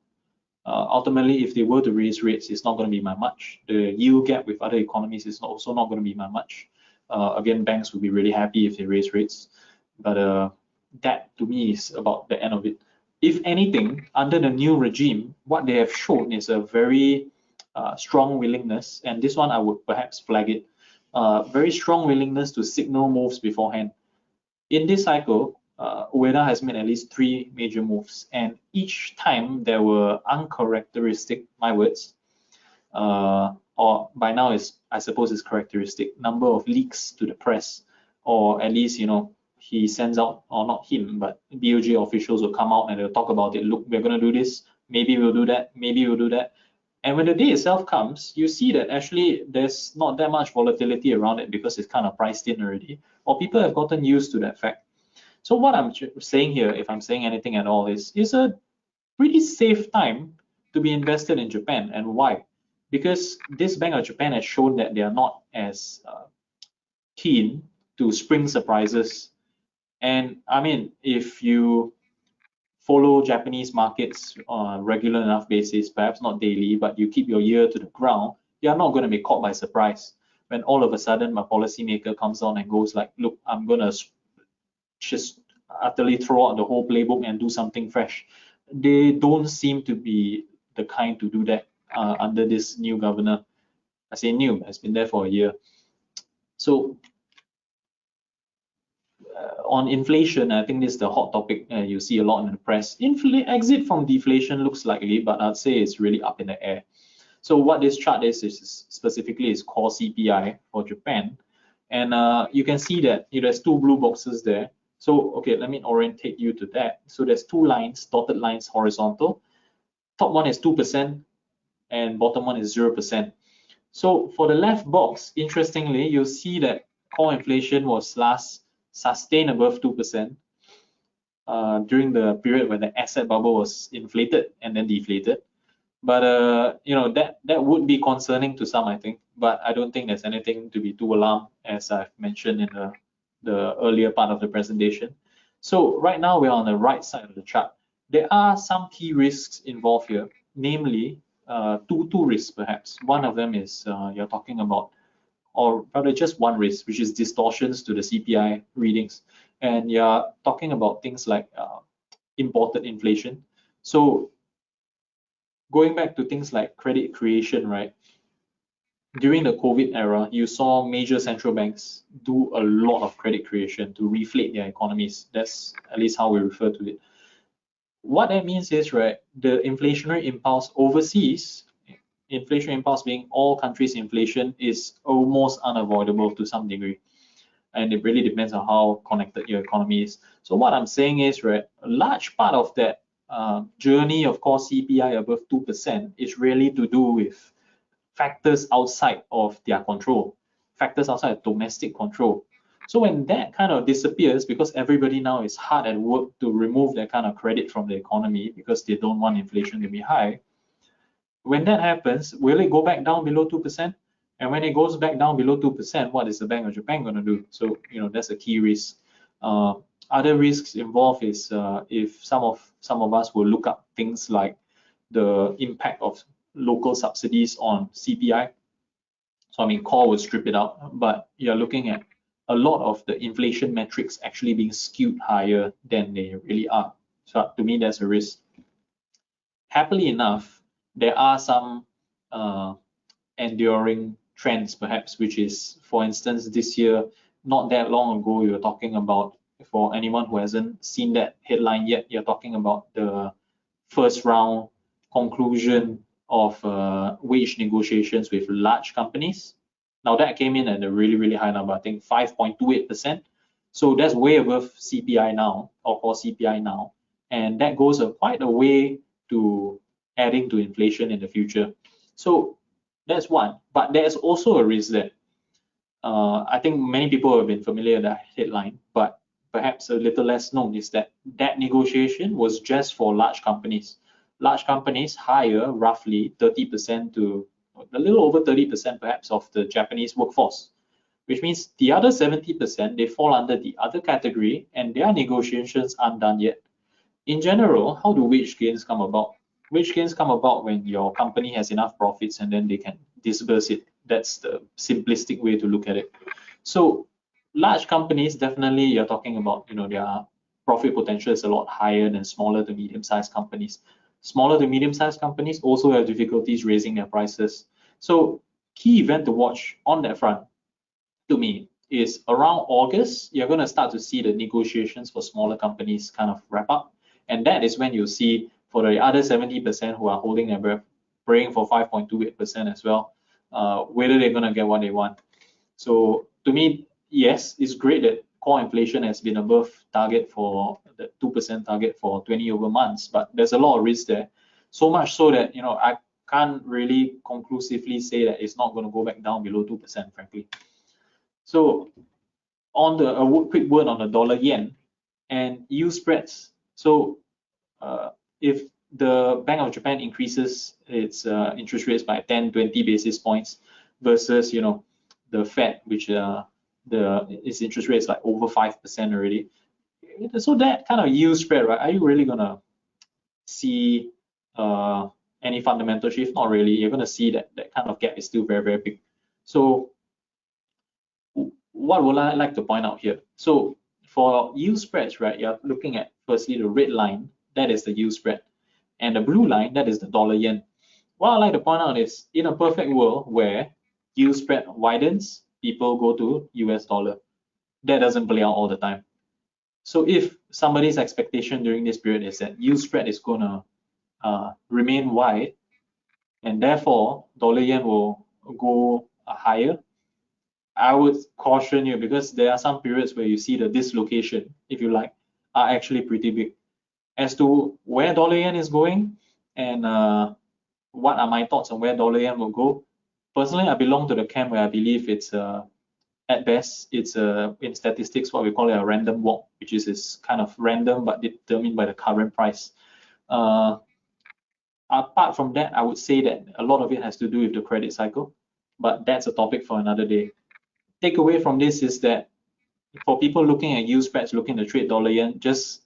Ultimately, if they were to raise rates, it's not going to be by much. The yield gap with other economies is also not going to be by much. Again, banks would be really happy if they raise rates, but that to me is about the end of it. If anything, under the new regime, what they have shown is a very strong willingness, and this one I would perhaps flag it, very strong willingness to signal moves beforehand. In this cycle, Ueda has made at least 3 major moves, and each time there were uncharacteristic, my words, or by now is, I suppose, is characteristic number of leaks to the press, or at least, you know, he sends out, or not him, but BOJ officials will come out and they'll talk about it. Look, we're going to do this. Maybe we'll do that. Maybe we'll do that. And when the day itself comes, you see that actually there's not that much volatility around it because it's kind of priced in already, or people have gotten used to that fact. So what I'm saying here, if I'm saying anything at all, is a pretty safe time to be invested in Japan. And why? Because this Bank of Japan has shown that they are not as keen to spring surprises. And I mean, if you follow Japanese markets on a regular enough basis, perhaps not daily, but you keep your ear to the ground, you're not going to be caught by surprise when all of a sudden a policymaker comes on and goes like, look, I'm going to just utterly throw out the whole playbook and do something fresh. They don't seem to be the kind to do that under this new governor. I say new, has been there for a year. So on inflation, I think this is the hot topic you see a lot in the press. Exit from deflation looks likely, but I'd say it's really up in the air. So what this chart is specifically is core CPI for Japan. And you can see that there's 2 blue boxes there. So, okay, let me orientate you to that. So there's 2 lines, dotted lines, horizontal. Top one is 2% and bottom one is 0%. So for the left box, interestingly, you'll see that core inflation was last sustained above 2% during the period when the asset bubble was inflated and then deflated. But that would be concerning to some, I think. But I don't think there's anything to be too alarmed, as I've mentioned in the earlier part of the presentation. So right now we're on the right side of the chart. There are some key risks involved here, namely two risks perhaps. One of them is you're talking about, or rather just one risk, which is distortions to the CPI readings. And you're talking about things like imported inflation. So going back to things like credit creation, right? During the COVID era, you saw major central banks do a lot of credit creation to reflate their economies. That's at least how we refer to it. What that means is, right, the inflationary impulse overseas, inflation impulse being all countries' inflation, is almost unavoidable to some degree. And it really depends on how connected your economy is. So what I'm saying is, right, a large part of that journey of core CPI above 2% is really to do with factors outside of their control, factors outside of domestic control. So when that kind of disappears, because everybody now is hard at work to remove that kind of credit from the economy because they don't want inflation to be high, when that happens, will it go back down below 2%? And when it goes back down below 2%, what is the Bank of Japan going to do? So, that's a key risk. Other risks involved is if some of us will look up things like the impact of local subsidies on CPI. So I mean, core would strip it out, but you're looking at a lot of the inflation metrics actually being skewed higher than they really are. So to me, that's a risk. happily enough, there are some enduring trends perhaps, which is, for instance, this year, not that long ago, you were talking about, for anyone who hasn't seen that headline yet, you're talking about the first round conclusion of wage negotiations with large companies. Now that came in at a really, really high number, I think 5.28%. So that's way above CPI now, or core CPI now. And that goes quite a way to adding to inflation in the future. So that's one. But there's also a risk that I think many people have been familiar with that headline, but perhaps a little less known is that that negotiation was just for large companies. Large companies hire roughly 30% to a little over 30% perhaps of the Japanese workforce, which means the other 70%, they fall under the other category and their negotiations aren't done yet. In general, how do wage gains come about? Wage gains come about when your company has enough profits and then they can disburse it. That's the simplistic way to look at it. So large companies, definitely you're talking about, their profit potential is a lot higher than smaller to medium-sized companies. Smaller to medium-sized companies also have difficulties raising their prices. So key event to watch on that front, to me, is around August, you're going to start to see the negotiations for smaller companies kind of wrap up. And that is when you'll see for the other 70% who are holding their breath, praying for 5.28% as well, whether they're going to get what they want. So to me, yes, it's great that core inflation has been above target for the 2% target for 20 over months, but there's a lot of risk there. So much so that, I can't really conclusively say that it's not going to go back down below 2%, frankly. So on a quick word on the dollar yen and yield spreads. So if the Bank of Japan increases its interest rates by 10, 20 basis points versus, the Fed, which its interest rate is like over 5% already. So that kind of yield spread, right? Are you really gonna see any fundamental shift? Not really. You're gonna see that kind of gap is still very, very big. So what would I like to point out here? So for yield spreads, right, you're looking at firstly the red line, that is the yield spread, and the blue line, that is the dollar yen. What I like to point out is, in a perfect world where yield spread widens, people go to US dollar. That doesn't play out all the time. So if somebody's expectation during this period is that yield spread is gonna remain wide, and therefore dollar yen will go higher, I would caution you, because there are some periods where you see the dislocation, if you like, are actually pretty big. As to where dollar yen is going and what are my thoughts on where dollar yen will go, personally, I belong to the camp where I believe it's at best, it's in statistics what we call a random walk, which is kind of random but determined by the current price. Apart from that, I would say that a lot of it has to do with the credit cycle, but that's a topic for another day. Takeaway from this is that for people looking at yield spreads, looking to trade dollar yen, just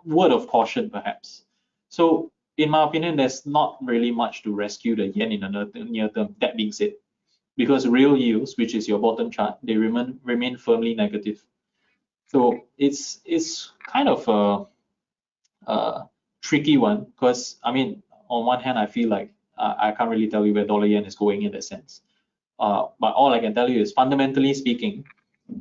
word of caution perhaps. So in my opinion, there's not really much to rescue the yen in the near term. That being said, because real yields, which is your bottom chart, they remain firmly negative. So it's kind of a tricky one, because I mean, on one hand, I feel like I can't really tell you where dollar yen is going in that sense. But all I can tell you is, fundamentally speaking,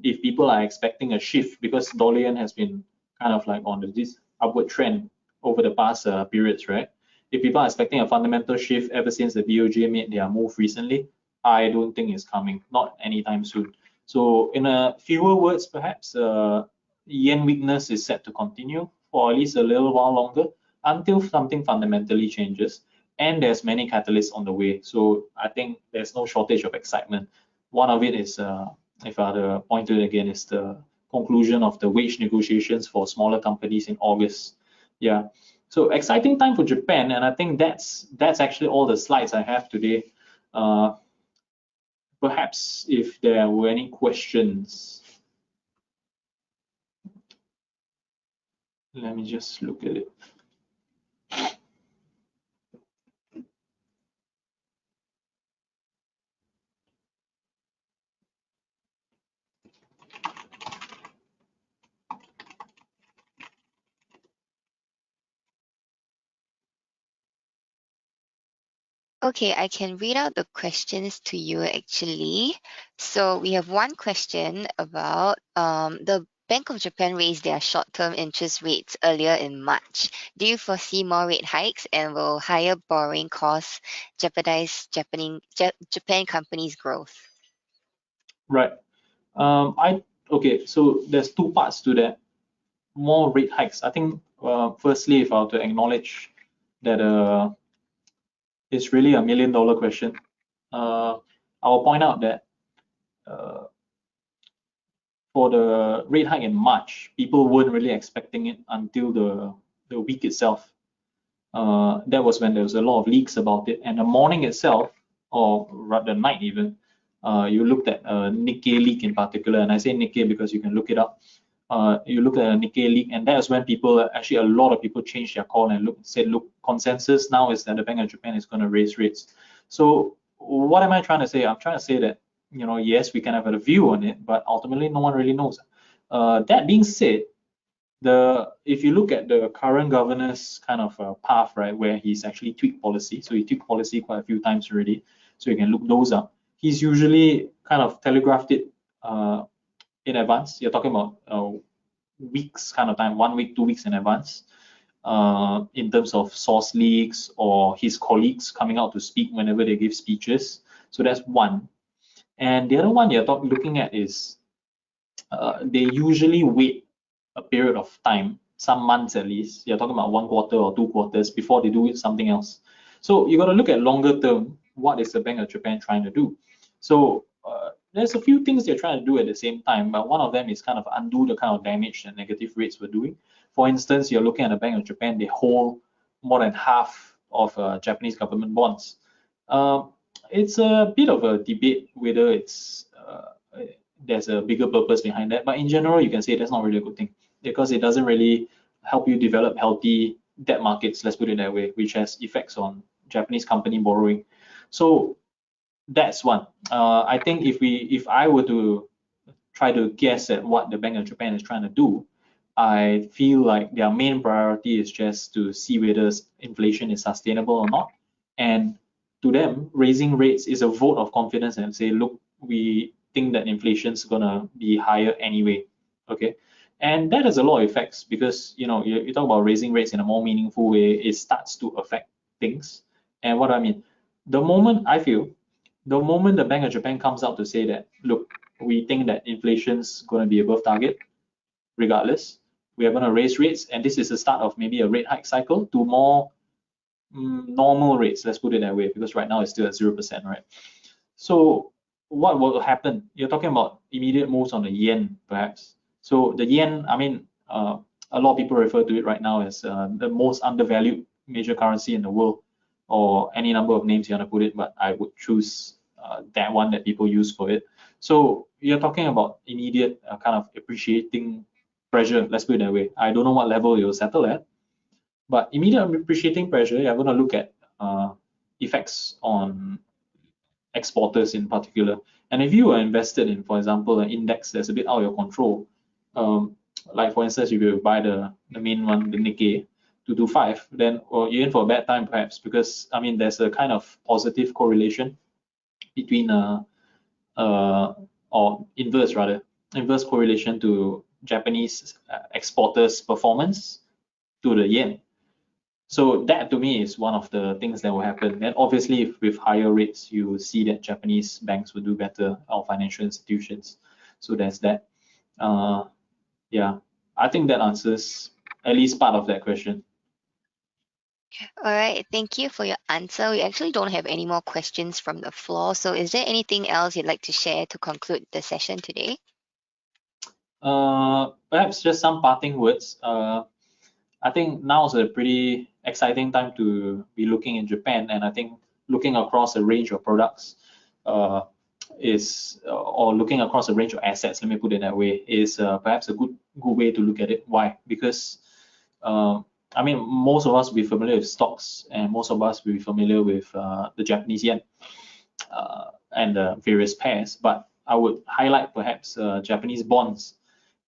if people are expecting a shift, because dollar yen has been kind of like on this upward trend over the past periods, right? If people are expecting a fundamental shift ever since the BOJ made their move recently, I don't think it's coming, not anytime soon. So in a fewer words, perhaps, yen weakness is set to continue for at least a little while longer until something fundamentally changes. And there's many catalysts on the way. So I think there's no shortage of excitement. One of it is, if I had to point to it again, is the conclusion of the wage negotiations for smaller companies in August. Yeah. So exciting time for Japan, and I think that's actually all the slides I have today. Perhaps if there were any questions, let me just look at it. Okay, I can read out the questions to you actually. So we have one question about the Bank of Japan raised their short-term interest rates earlier in March. Do you foresee more rate hikes, and will higher borrowing costs jeopardize Japan companies' growth? Right. Okay. So there's two parts to that. More rate hikes. I think firstly, if I were to acknowledge that it's really $1 million question, I will point out that uh, for the rate hike in March, people weren't really expecting it until the week itself. That was when there was a lot of leaks about it. And the morning itself, or rather the night even, you looked at Nikkei leak in particular, and I say Nikkei because you can look it up. You look at a Nikkei leak, and that is when people, actually a lot of people changed their call and said, look, consensus now is that the Bank of Japan is going to raise rates. So what am I trying to say? I'm trying to say that, yes, we can have a view on it, but ultimately no one really knows. That being said, if you look at the current governor's kind of path, right, where he's actually tweaked policy, so he tweaked policy quite a few times already, so you can look those up. He's usually kind of telegraphed it in advance. You're talking about weeks kind of time, 1 week, 2 weeks in advance, in terms of source leaks or his colleagues coming out to speak whenever they give speeches. So that's one. And the other one you're looking at is they usually wait a period of time, some months at least. You're talking about 1 quarter or 2 quarters before they do something else. So you got to look at longer term. What is the Bank of Japan trying to do? So there's a few things they're trying to do at the same time, but one of them is kind of undo the kind of damage that negative rates were doing. For instance, you're looking at the Bank of Japan, they hold more than half of Japanese government bonds. It's a bit of a debate whether there's a bigger purpose behind that, but in general, you can say that's not really a good thing because it doesn't really help you develop healthy debt markets, let's put it that way, which has effects on Japanese company borrowing. So that's one. I think if I were to try to guess at what the Bank of Japan is trying to do, I feel like their main priority is just to see whether inflation is sustainable or not. And to them, raising rates is a vote of confidence and say, look, we think that inflation is gonna be higher anyway. Okay. And that has a lot of effects because you talk about raising rates in a more meaningful way, it starts to affect things. And what do I mean? The moment the Bank of Japan comes out to say that, look, we think that inflation's going to be above target, regardless, we are going to raise rates, and this is the start of maybe a rate hike cycle to more normal rates, let's put it that way, because right now it's still at 0%, right? So what will happen? You're talking about immediate moves on the yen, perhaps. So the yen, I mean, a lot of people refer to it right now as the most undervalued major currency in the world, or any number of names you want to put it, but I would choose that one that people use for it. So you're talking about immediate kind of appreciating pressure, let's put it that way. I don't know what level you'll settle at, but immediate appreciating pressure, you're going to look at effects on exporters in particular. And if you are invested in, for example, an index that's a bit out of your control, like for instance, if you buy the main one, the Nikkei 225, then you're in for a bad time perhaps because I mean there's a kind of positive correlation between or inverse correlation to Japanese exporters' performance to the yen. So that to me is one of the things that will happen. And obviously, with higher rates, you will see that Japanese banks will do better, or financial institutions. So there's that. Yeah, I think that answers at least part of that question. All right, thank you for your answer. We actually don't have any more questions from the floor. So is there anything else you'd like to share to conclude the session today? Perhaps just some parting words. I think now is a pretty exciting time to be looking in Japan, and I think looking across a range of products or looking across a range of assets, let me put it that way, is perhaps a good way to look at it. Why? Because I mean, most of us will be familiar with stocks, and most of us will be familiar with the Japanese yen and the various pairs. But I would highlight perhaps Japanese bonds.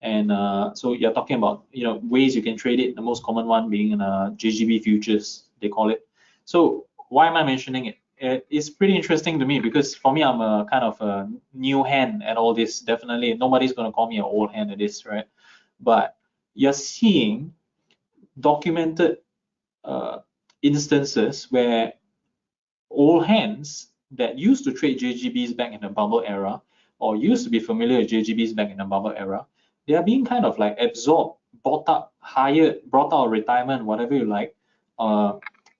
And so you're talking about ways you can trade it. The most common one being JGB futures, they call it. So why am I mentioning it? it's pretty interesting to me because for me, I'm a kind of a new hand at all this. Definitely, nobody's going to call me an old hand at this, right? But you're seeing documented uh, instances where old hands that used to trade JGBs back in the bubble era or used to be familiar with JGBs back in the bubble era, they are being kind of like absorbed, bought up, hired, brought out of retirement, whatever you like. Uh,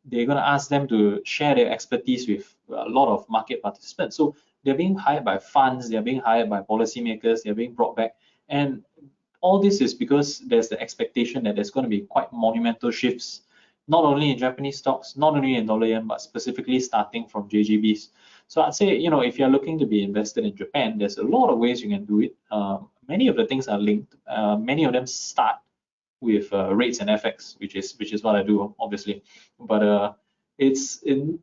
they're going to ask them to share their expertise with a lot of market participants. So they're being hired by funds, they're being hired by policymakers, they're being brought back. And all this is because there's the expectation that there's going to be quite monumental shifts, not only in Japanese stocks, not only in dollar yen, but specifically starting from JGBs. So I'd say, if you're looking to be invested in Japan, there's a lot of ways you can do it. Many of the things are linked. Many of them start with rates and FX, which is what I do, obviously. But it's in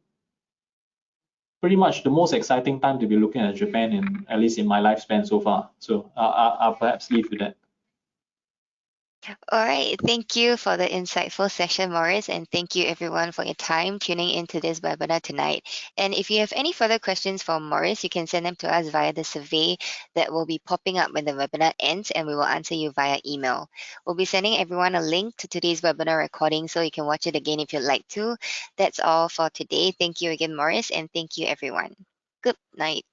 pretty much the most exciting time to be looking at Japan, at least in my lifespan so far. So I'll perhaps leave with that. All right. Thank you for the insightful session, Morris, and thank you everyone for your time tuning into this webinar tonight. And if you have any further questions for Morris, you can send them to us via the survey that will be popping up when the webinar ends, and we will answer you via email. We'll be sending everyone a link to today's webinar recording so you can watch it again if you'd like to. That's all for today. Thank you again, Morris, and thank you everyone. Good night.